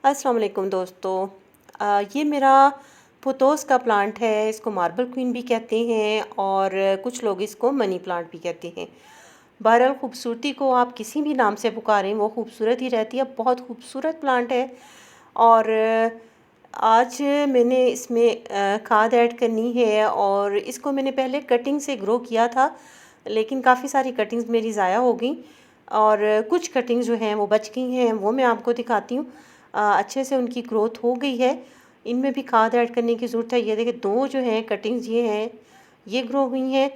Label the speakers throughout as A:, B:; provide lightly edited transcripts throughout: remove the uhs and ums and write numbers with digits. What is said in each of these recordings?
A: अस्सलाम वालेकुम दोस्तों। ये मेरा पोथोस का प्लांट है। इसको मार्बल क्वीन भी कहते हैं और कुछ लोग इसको मनी प्लांट भी कहते हैं। बहरहाल खूबसूरती को आप किसी भी नाम से पुकारें वो खूबसूरत ही रहती है। बहुत खूबसूरत प्लांट है। और आज मैंने इसमें खाद ऐड करनी है और इसको मैंने पहले कटिंग से ग्रो किया था, लेकिन काफ़ी सारी कटिंग्स मेरी ज़ाया हो गई और कुछ कटिंग्स जो हैं वो बच गई हैं, वो मैं आपको दिखाती हूँ। अच्छे से उनकी ग्रोथ हो गई है। इनमें भी खाद ऐड करने की ज़रूरत है। ये देखिए, दो जो हैं कटिंग्स ये हैं, ये ग्रो हुई हैं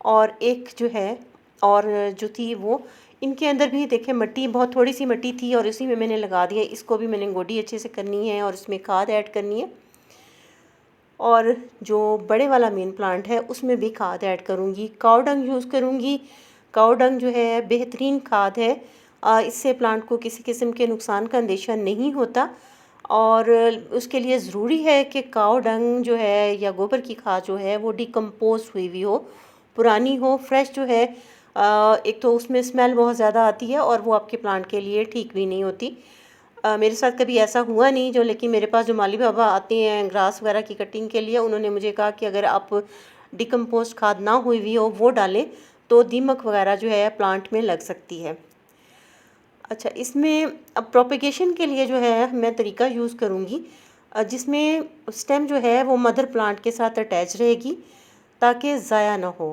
A: और एक जो है और जो थी वो, इनके अंदर भी देखें मिट्टी, बहुत थोड़ी सी मिट्टी थी और इसी में मैंने लगा दिया। इसको भी मैंने गोडी अच्छे से करनी है और इसमें खाद ऐड करनी है। और जो बड़े वाला मेन प्लांट है उसमें भी खाद ऐड करूँगी, काऊ डंग यूज़ करूँगी। काऊ डंग जो है बेहतरीन खाद है। इससे प्लांट को किसी किस्म के नुकसान का अंदेशा नहीं होता और उसके लिए ज़रूरी है कि काऊ डंग जो है या गोबर की खाद जो है वो डिकम्पोज हुई हुई हो, पुरानी हो। फ्रेश जो है एक तो उसमें स्मेल बहुत ज़्यादा आती है और वो आपके प्लांट के लिए ठीक भी नहीं होती। मेरे साथ कभी ऐसा हुआ नहीं, जो लेकिन मेरे पास जो माली बाबा आते हैं ग्रास वगैरह की कटिंग के लिए, उन्होंने मुझे कहा कि अगर आप डिकम्पोस्ट खाद ना हुई हुई हो वो डालें तो दीमक वगैरह जो है प्लांट में लग सकती है। अच्छा, इसमें अब प्रोपेगेशन के लिए जो है मैं तरीका यूज़ करूँगी जिसमें स्टेम जो है वो मदर प्लांट के साथ अटैच रहेगी ताकि ज़ाया ना हो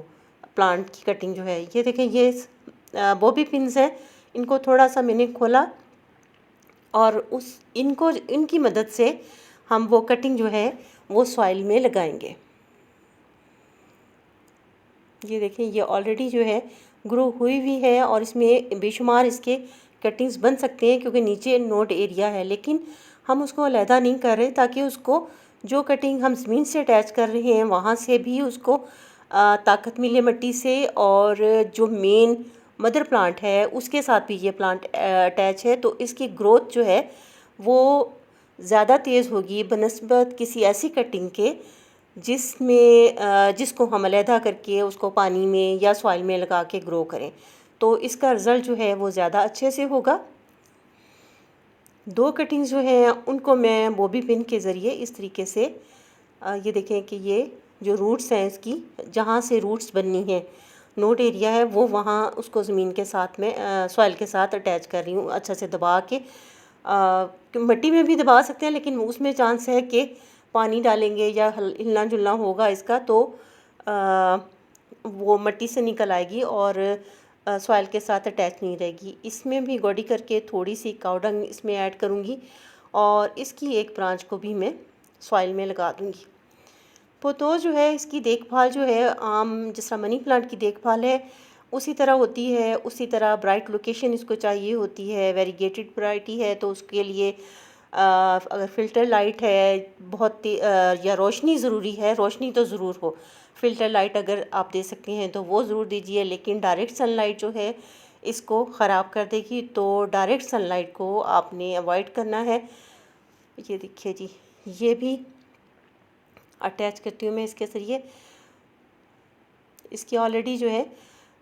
A: प्लांट की कटिंग जो है। ये देखें, ये बॉबी पिन्स हैं, इनको थोड़ा सा मैंने खोला और उस इनको इनकी मदद से हम वो कटिंग जो है वो सॉइल में लगाएंगे। ये देखें, ये ऑलरेडी जो है ग्रो हुई हुई है और इसमें बेशुमार इसके कटिंग्स बन सकते हैं क्योंकि नीचे नोड एरिया है, लेकिन हम उसको अलहदा नहीं कर रहे ताकि उसको जो कटिंग हम ज़मीन से अटैच कर रहे हैं वहाँ से भी उसको ताकत मिले मिट्टी से, और जो मेन मदर प्लांट है उसके साथ भी ये प्लांट अटैच है तो इसकी ग्रोथ जो है वो ज़्यादा तेज़ होगी बनस्बत किसी ऐसी कटिंग के जिसमें जिसको हम अलहदा करके उसको पानी में या सॉइल में लगा के ग्रो करें, तो इसका रिज़ल्ट जो है वो ज़्यादा अच्छे से होगा। दो कटिंग्स जो हैं उनको मैं बॉबी पिन के ज़रिए इस तरीके से ये देखें कि ये जो रूट्स हैं इसकी, जहाँ से रूट्स बननी है, नोड एरिया है वो, वहाँ उसको ज़मीन के साथ में सॉइल के साथ अटैच कर रही हूँ अच्छा से दबा के। मिट्टी में भी दबा सकते हैं लेकिन उसमें चांस है कि पानी डालेंगे या हिलना जुलना होगा इसका तो वो मिट्टी से निकल आएगी और सॉइल के साथ अटैच नहीं रहेगी। इसमें भी गोडी करके थोड़ी सी काऊ डंग इसमें ऐड करूँगी और इसकी एक ब्रांच को भी मैं सॉइल में लगा दूँगी। पोथोस जो है इसकी देखभाल जो है आम जिस तरह मनी प्लांट की देखभाल है उसी तरह होती है। उसी तरह ब्राइट लोकेशन इसको चाहिए होती है। वेरीगेटेड वैरायटी है तो उसके लिए अगर फ़िल्टर लाइट है बहुत या रोशनी ज़रूरी है, रोशनी तो ज़रूर हो। फ़िल्टर लाइट अगर आप दे सकते हैं तो वो ज़रूर दीजिए, लेकिन डायरेक्ट सनलाइट जो है इसको ख़राब कर देगी, तो डायरेक्ट सनलाइट को आपने अवॉइड करना है। ये देखिए जी, ये भी अटैच करती हूँ मैं इसके ज़रिए। इसकी ऑलरेडी जो है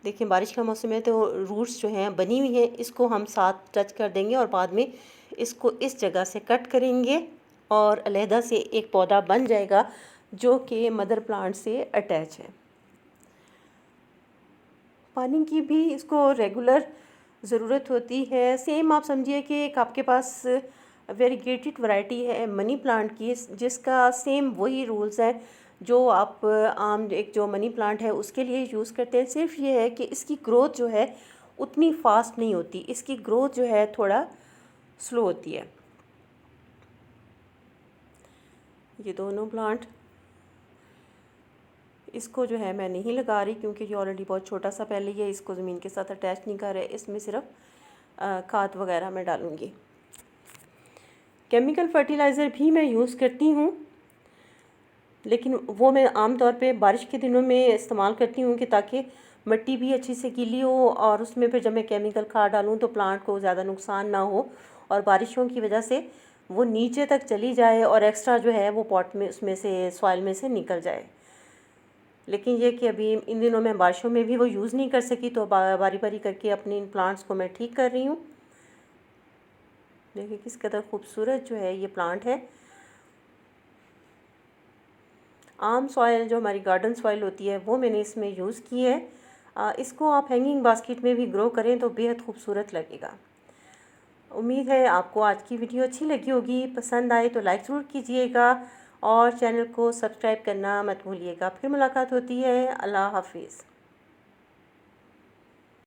A: देखिए बारिश का मौसम है तो रूट्स जो हैं बनी हुई हैं, इसको हम साथ टच कर देंगे और बाद में इसको इस जगह से कट करेंगे और अलहदा से एक पौधा बन जाएगा जो कि मदर प्लांट से अटैच है। पानी की भी इसको रेगुलर ज़रूरत होती है। सेम आप समझिए कि एक आपके पास वेरीगेटेड वैरायटी है मनी प्लांट की जिसका सेम वही रूल्स हैं जो आप आम एक जो मनी प्लांट है उसके लिए यूज़ करते हैं। सिर्फ ये है कि इसकी ग्रोथ जो है उतनी फास्ट नहीं होती, इसकी ग्रोथ जो है थोड़ा स्लो होती है। ये दोनों प्लांट इसको जो है मैं नहीं लगा रही क्योंकि ये ऑलरेडी बहुत छोटा सा पहले ही है, इसको ज़मीन के साथ अटैच नहीं कर रहे। इसमें सिर्फ खाद वगैरह मैं डालूँगी। केमिकल फर्टिलाइज़र भी मैं यूज़ करती हूँ, लेकिन वो मैं आम तौर पे बारिश के दिनों में इस्तेमाल करती हूँ कि ताकि मिट्टी भी अच्छी से गीली हो और उसमें फिर जब मैं केमिकल खाद डालूँ तो प्लांट को ज़्यादा नुकसान ना हो और बारिशों की वजह से वो नीचे तक चली जाए और एक्स्ट्रा जो है वो पॉट में उसमें से सॉइल में से निकल जाए। लेकिन ये कि अभी इन दिनों में बारिशों में भी वो यूज़ नहीं कर सकी तो बारी बारी करके अपने इन प्लांट्स को मैं ठीक कर रही हूँ। देखिए किस कदर खूबसूरत जो है ये प्लांट है। आम सॉइल जो हमारी गार्डन सॉइल होती है वो मैंने इसमें यूज़ की है। इसको आप हैंगिंग बास्केट में भी ग्रो करें तो बेहद खूबसूरत लगेगा। उम्मीद है आपको आज की वीडियो अच्छी लगी होगी। पसंद आए तो लाइक ज़रूर कीजिएगा और चैनल को सब्सक्राइब करना मत भूलिएगा। फिर मुलाकात होती है। अल्लाह हाफिज़।